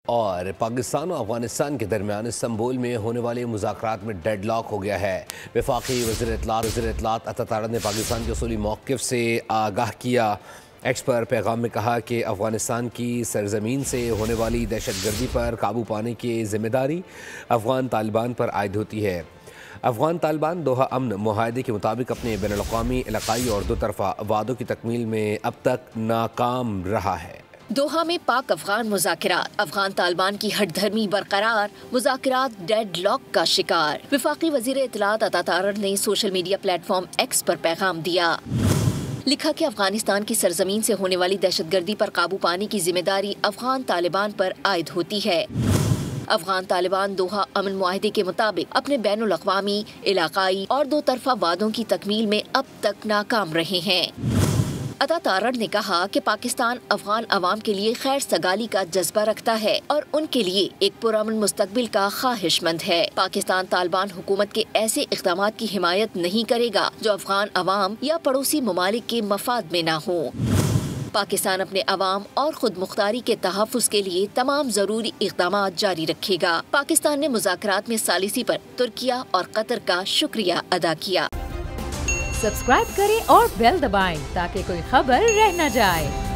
اور پاکستان اور افغانستان کے درمیان استنبول میں ہونے والے مذاکرات میں ڈیڈ لاک ہو گیا ہے۔ وفاقی وزیر اطلاعات عطا تارڑ نے پاکستان کے اصولی موقف سے آگاہ کیا۔ ایکس پر پیغام میں کہا کہ افغانستان کی سرزمین سے ہونے والی دہشت گردی پر قابو پانے کی ذمہ داری افغان طالبان پر عائد ہوتی ہے۔ افغان طالبان دوحہ امن معاہدے کے مطابق اپنے بین الاقوامی، علاقائی اور دو طرفہ وعدوں کی تکمیل میں اب تک ناکام رہا ہے۔ دوحہ میں پاک افغان مذاکرات، افغان طالبان کی ہٹ دھرمی برقرار، مذاکرات ڈیڈ لاک کا شکار۔ وفاقی وزیر اطلاعات عطا تارڑ نے social media platform X پر پیغام دیا۔ لکھا کہ افغانستان کی سرزمین سے ہونے والی دہشت گردی پر قابو پانے کی ذمہ داری افغان طالبان پر عائد ہوتی ہے۔ افغان طالبان دوحہ امن معاہدے کے مطابق اپنے بین الاقوامی، علاقائی اور دو طرفہ وعدوں کی تکمیل میں اب تک ناکام رہے ہیں۔ عطا تارڑ نے کہا کہ پاکستان افغان عوام کے لیے خیر سگالی کا جذبہ رکھتا ہے اور ان کے لیے ایک پرامن مستقبل کا خواہش مند ہے۔ پاکستان طالبان حکومت کے ایسے اقدامات کی حمایت نہیں کرے گا جو افغان عوام یا پڑوسی ممالک کے مفاد میں نہ ہوں۔ پاکستان اپنے عوام اور خود مختاری کے تحفظ کے لیے تمام ضروری اقدامات جاری رکھے گا۔ پاکستان نے مذاکرات میں ثالثی پر ترکیہ اور قطر کا شکریہ ادا کیا۔ سبسکرائب کریں اور بیل دبائیں تاکہ کوئی خبر رہ نہ جائے۔